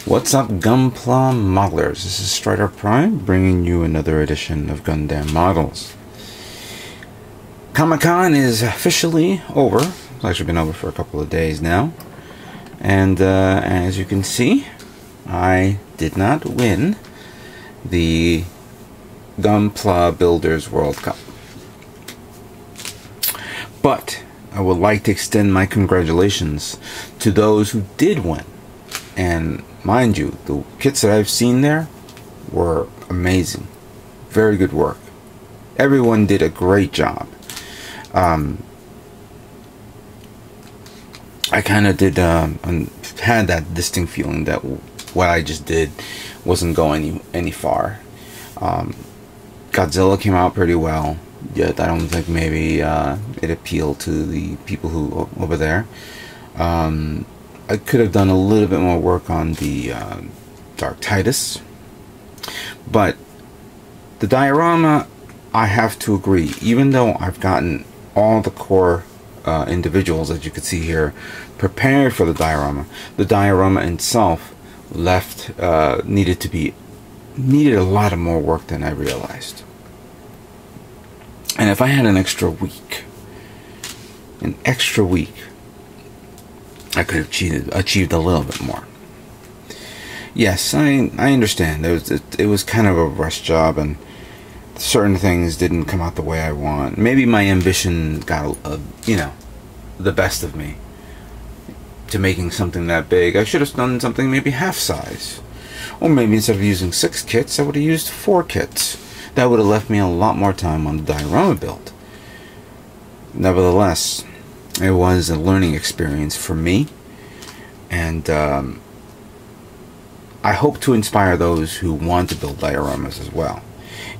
What's up, Gunpla modelers? This is Strider Prime bringing you another edition of Gundam Models. Comic-Con is officially over. It's actually been over for a couple of days now. And as you can see, I did not win the Gunpla Builders World Cup. But I would like to extend my congratulations to those who did win. And mind you, the kits that I've seen there were amazing. Very good work. Everyone did a great job. I kind of did had that distinct feeling that what I just did wasn't going any far. Godzilla came out pretty well, yet I don't think maybe it appealed to the people who over there. I could have done a little bit more work on the Dark Titus, but the diorama, I have to agree, even though I've gotten all the core individuals that you could see here prepared for the diorama itself needed a lot of more work than I realized. And if I had an extra week, I could have achieved a little bit more. Yes, I understand. It was kind of a rush job, and certain things didn't come out the way I want. Maybe my ambition got the best of me to making something that big. I should have done something maybe half size, or maybe instead of using 6 kits, I would have used 4 kits. That would have left me a lot more time on the diorama build. Nevertheless, it was a learning experience for me, and I hope to inspire those who want to build dioramas as well.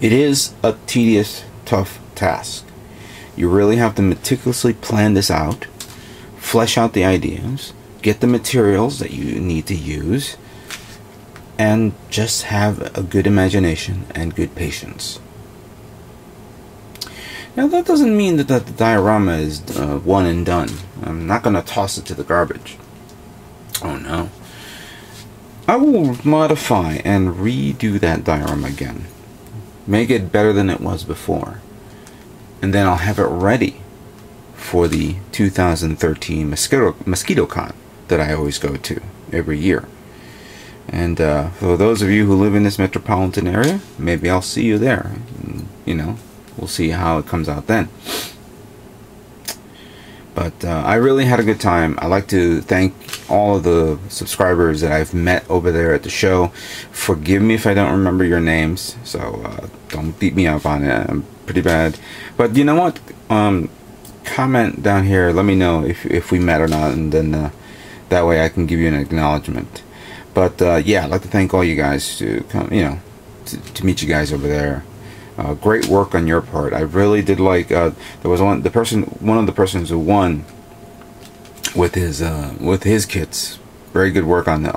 It is a tedious, tough task. You really have to meticulously plan this out, flesh out the ideas, get the materials that you need to use, and just have a good imagination and good patience. Now, that doesn't mean that the diorama is one and done. I'm not going to toss it to the garbage. Oh no. I will modify and redo that diorama again. Make it better than it was before. And then I'll have it ready for the 2013 MosquitoCon that I always go to every year. And for those of you who live in this metropolitan area, maybe I'll see you there. We'll see how it comes out then. But I really had a good time. I'd like to thank all of the subscribers that I've met over there at the show. Forgive me if I don't remember your names, so don't beat me up on it. I'm pretty bad. But you know what? Comment down here. Let me know if we met or not, and then that way I can give you an acknowledgement. But yeah, I'd like to thank all you guys to come, to meet you guys over there. Great work on your part. I really did like. There was one of the persons who won with his kits. Very good work on the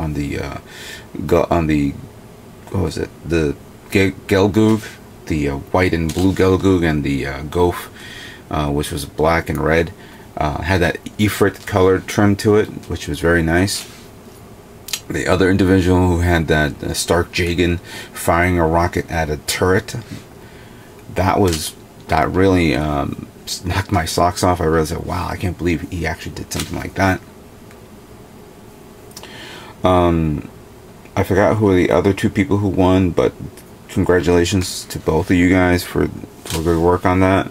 what was it? The Gelgoog, the white and blue Gelgoog, and the Gof, which was black and red. Had that Ifrit colored trim to it, which was very nice. The other individual who had that Stark Jagan firing a rocket at a turret. That really knocked my socks off. I realized that, wow, I can't believe he actually did something like that. I forgot who are the other 2 people who won, but congratulations to both of you guys for good work on that.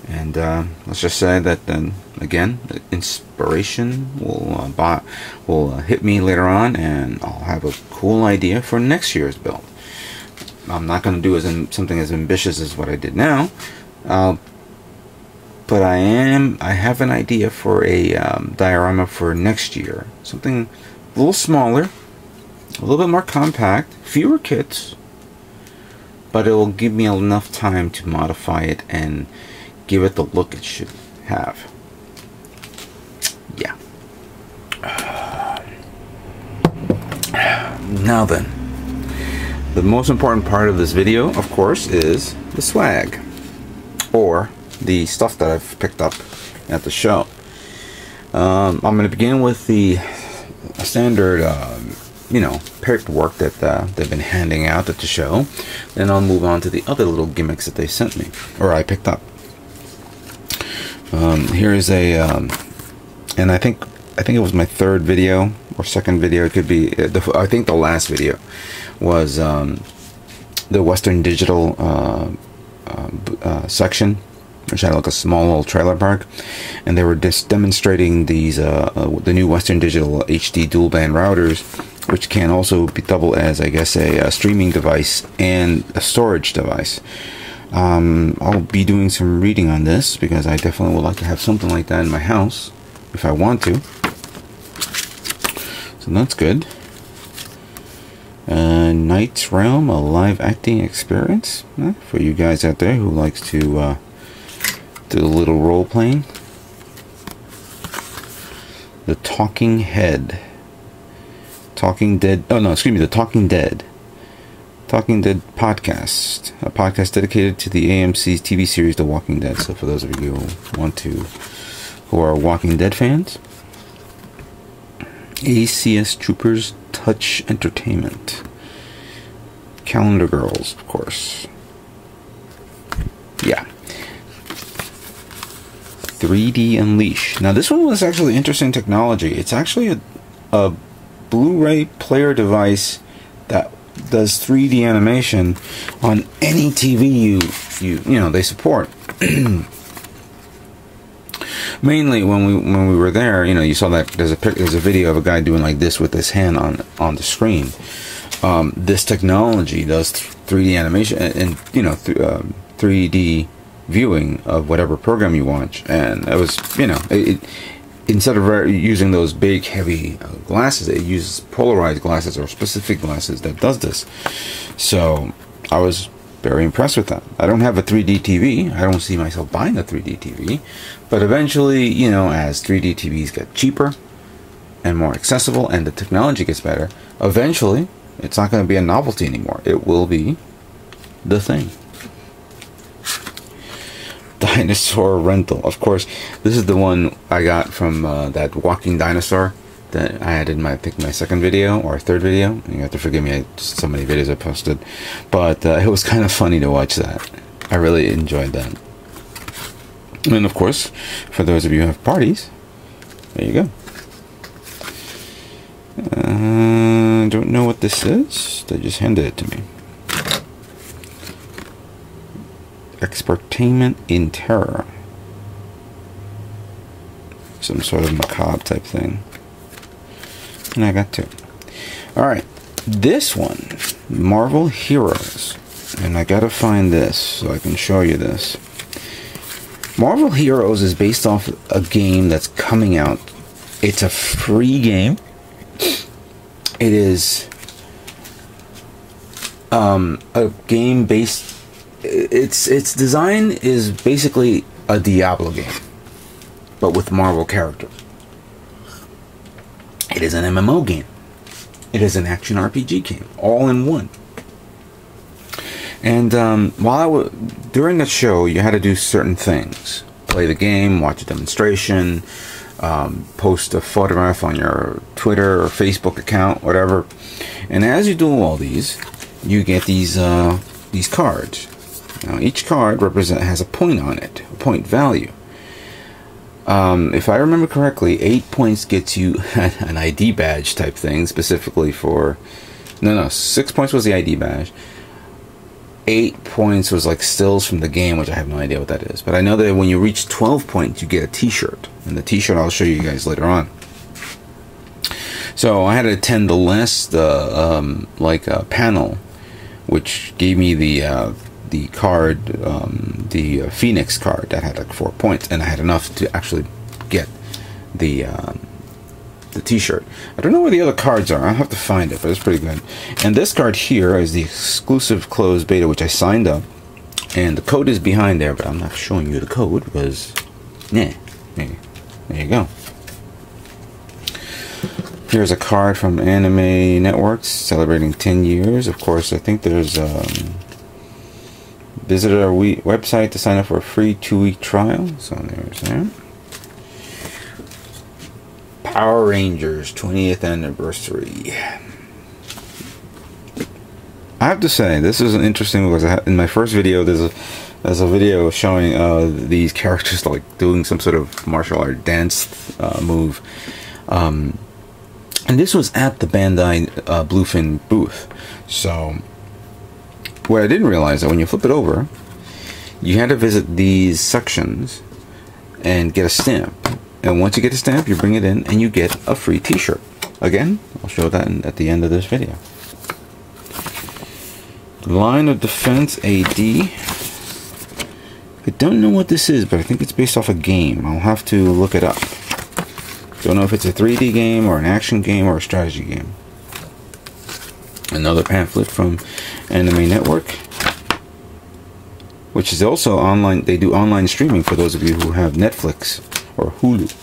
And let's just say that then again, the inspiration will hit me later on, and I'll have a cool idea for next year's build. I'm not going to do something as ambitious as what I did now, but I have an idea for a diorama for next year. Something a little smaller, a little bit more compact, fewer kits, but it will give me enough time to modify it and give it the look it should have. Yeah. Now then. The most important part of this video, of course, is the swag, or the stuff that I've picked up at the show. I'm going to begin with the standard you know, paperwork that they've been handing out at the show. Then I'll move on to the other little gimmicks that they sent me, or I picked up. Here is a, and I think it was my third video or second video. It could be. I think the last video was the Western Digital section, which had like a small little trailer park, and they were just demonstrating these the new Western Digital HD dual band routers, which can also be double as, I guess, a streaming device and a storage device. I'll be doing some reading on this because I definitely would like to have something like that in my house if I want to. So that's good. Knight's Realm, a live acting experience for you guys out there who likes to do a little role playing. The Talking Head, Talking Dead. Oh no, excuse me. The Talking Dead podcast, a podcast dedicated to the AMC's TV series The Walking Dead. So for those of you who are Walking Dead fans, ACS Troopers Touch Entertainment, Calendar Girls, of course. Yeah. 3D Unleash. Now this one was actually interesting technology. It's actually a Blu-ray player device that does 3D animation on any TV you know they support. Mainly when we were there, you know, you saw that there's a video of a guy doing like this with his hand on the screen. This technology does 3D animation and you know 3D viewing of whatever program you watch, and it was, you know, it instead of using those big heavy glasses, it uses polarized glasses or specific glasses that does this. So I was very impressed with that. I don't have a 3D TV. I don't see myself buying a 3D TV, but eventually, you know, as 3D TVs get cheaper and more accessible and the technology gets better, eventually it's not going to be a novelty anymore. It will be the thing. Dinosaur Rental. Of course, this is the one I got from that walking dinosaur that I had in my, I think, my second video or third video. You have to forgive me, so many videos I posted, but it was kind of funny to watch that. I really enjoyed that. And of course, for those of you who have parties, there you go. Don't know what this is. They just handed it to me. Expertainment in Terror. Some sort of macabre type thing. And I got two. Alright. This one. Marvel Heroes. And I gotta find this so I can show you this. Marvel Heroes is based off a game that's coming out. It's a free game. It is a game based. Its design is basically a Diablo game, but with Marvel characters. It is an MMO game. It is an action RPG game, all in one. And during the show, you had to do certain things: play the game, watch a demonstration, post a photograph on your Twitter or Facebook account, whatever. And as you do all these, you get these cards. Now, each card has a point on it, a point value. If I remember correctly, 8 points gets you an ID badge type thing, specifically for... No, 6 points was the ID badge. 8 points was like stills from the game, which I have no idea what that is. But I know that when you reach 12 points, you get a t-shirt. And the t-shirt I'll show you guys later on. So I had to attend the last panel, which gave me the card, the Phoenix card that had like 4 points, and I had enough to actually get the t-shirt. I don't know where the other cards are. I'll have to find it, but it's pretty good. And this card here is the exclusive closed beta, which I signed up, and the code is behind there, but I'm not showing you the code because, yeah, there you go. Here's a card from Anime Networks celebrating 10 years. Of course, I think there's visit our website to sign up for a free 2-week trial. So there's that. Power Rangers 20th anniversary. I have to say, this is interesting because in my first video, there's a video showing these characters like doing some sort of martial art dance move. And this was at the Bandai Bluefin booth. So what I didn't realize that when you flip it over, you had to visit these sections and get a stamp. And once you get a stamp, you bring it in and you get a free t-shirt. Again, I'll show that at the end of this video. Line of Defense AD. I don't know what this is, but I think it's based off a game. I'll have to look it up. Don't know if it's a 3D game or an action game or a strategy game. Another pamphlet from Anime Network, which is also online. They do online streaming for those of you who have Netflix or Hulu.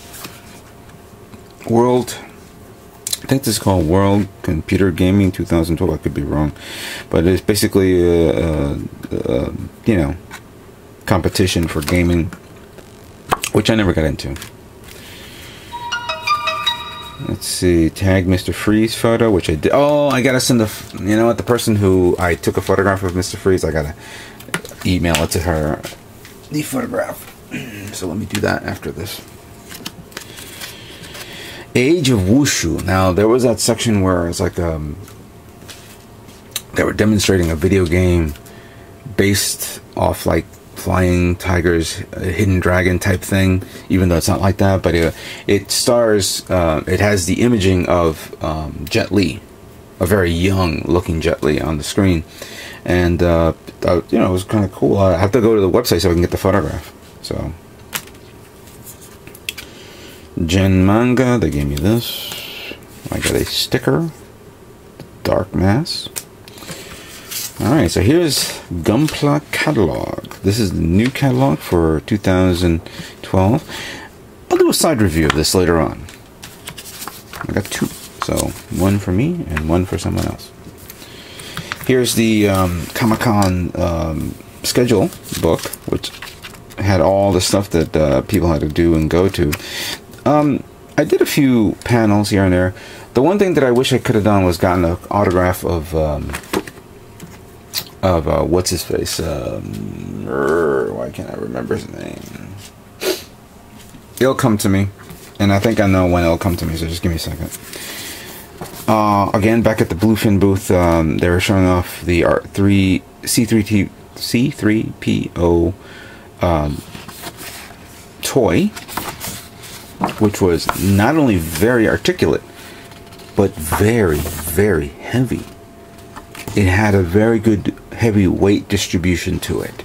I think this is called World Computer Gaming 2012. I could be wrong, but it's basically you know, competition for gaming, which I never got into. Let's see, tag Mr. Freeze photo, which I did. Oh, I gotta send you know what, the person who I took a photograph of Mr. Freeze, I gotta email it to her, the photograph. So let me do that after this. Age of Wushu. Now, there was that section where it's like they were demonstrating a video game based off like Flying Tigers, Hidden Dragon type thing, even though it's not like that, but it stars, it has the imaging of Jet Li, a very young looking Jet Li on the screen, and you know, it was kind of cool. I have to go to the website so I can get the photograph. So Gen Manga, they gave me this. I got a sticker, Dark Mass. Alright, so here's Gunpla catalog. This is the new catalog for 2012. I'll do a side review of this later on. I got two, so one for me and one for someone else. Here's the Comic-Con schedule book, which had all the stuff that people had to do and go to. I did a few panels here and there. The one thing that I wish I could have done was gotten an autograph of what's his face? Why can't I remember his name? It'll come to me, and I think I know when it'll come to me. So just give me a second. Again, back at the Bluefin booth, they were showing off the C3PO toy, which was not only very articulate, but very, very heavy. It had a very good heavy weight distribution to it.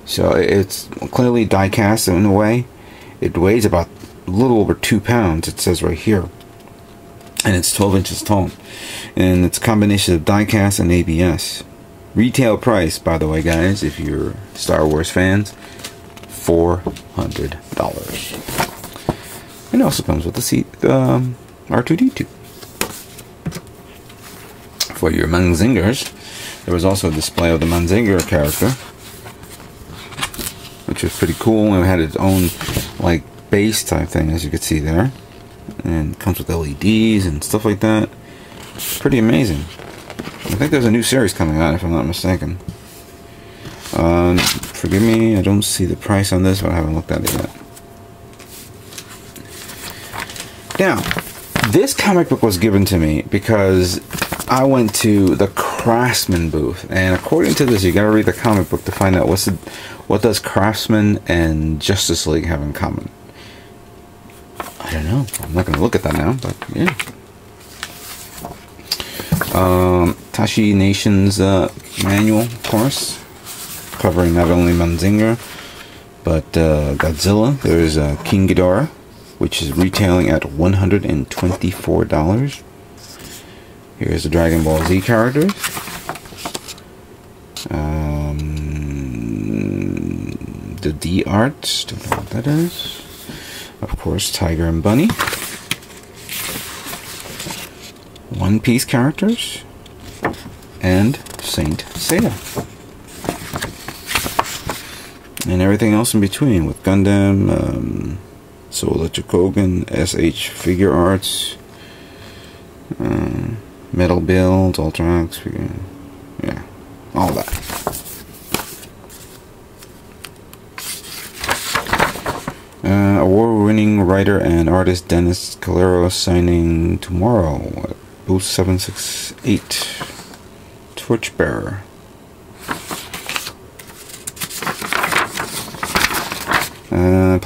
So it's clearly die cast in a way. It weighs about a little over 2 pounds, it says right here. And it's 12 inches tall. And it's a combination of die cast and ABS. Retail price, by the way, guys, if you're Star Wars fans, $400. And it also comes with the R2-D2. For your Manzingers, there was also a display of the Manzinger character, which was pretty cool, and it had its own like base type thing, as you can see there, and it comes with LEDs and stuff like that. Pretty amazing. I think there's a new series coming out, if I'm not mistaken. Forgive me, I don't see the price on this, but I haven't looked at it yet. Now, this comic book was given to me because I went to the Craftsman booth, and according to this, you gotta read the comic book to find out what does Craftsman and Justice League have in common. I don't know. I'm not gonna look at that now, but yeah. Tashi Nation's manual, of course, covering not only Manzinger but Godzilla. There's King Ghidorah, which is retailing at $124. Here's the Dragon Ball Z characters. The D Arts, don't know what that is. Of course, Tiger and Bunny. One Piece characters. And Saint Seiya. And everything else in between with Gundam, Soul Electric Kogan, SH Figure Arts, Metal Build, Ultrax, yeah. all that. Award-winning writer and artist Dennis Calero signing tomorrow at booth 768. Torchbearer. The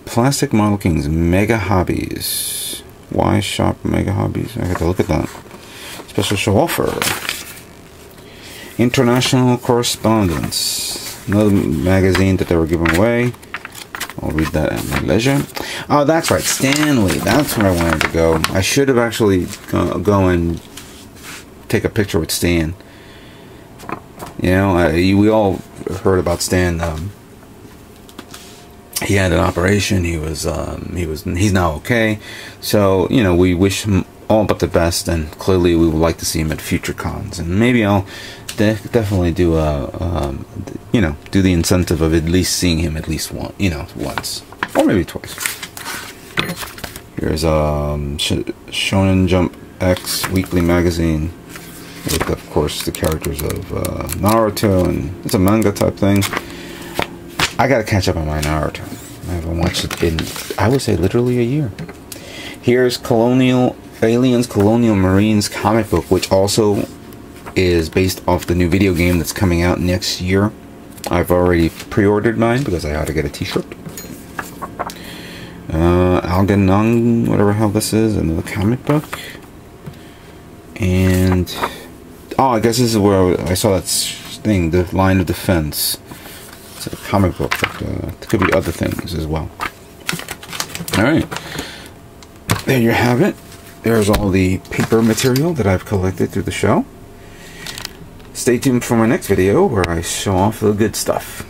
Plastic Model Kings Mega Hobbies. Why shop Mega Hobbies? I got to look at that. Special show offer. International Correspondence. Another magazine that they were giving away. I'll read that at my leisure. Oh, that's right, Stanley. That's where I wanted to go. I should have actually go and take a picture with Stan. You know, we all heard about Stan. He had an operation. He's now okay. So, you know, we wish him all but the best, and clearly we would like to see him at future cons. And maybe I'll definitely do do the incentive of at least seeing him at least once, or maybe twice. Here's Shonen Jump X Weekly Magazine with, of course, the characters of Naruto, and it's a manga type thing. I gotta catch up on my Naruto. I haven't watched it in, I would say, literally a year. Here's Aliens Colonial Marines comic book, which also is based off the new video game that's coming out next year. I've already pre-ordered mine because I ought to get a t-shirt. Alganong, whatever the hell this is, another comic book. And oh, I guess this is where I saw that thing, the Line of Defense. It's a comic book, but it could be other things as well. Alright. There you have it. There's all the paper material that I've collected through the show. Stay tuned for my next video where I show off the good stuff.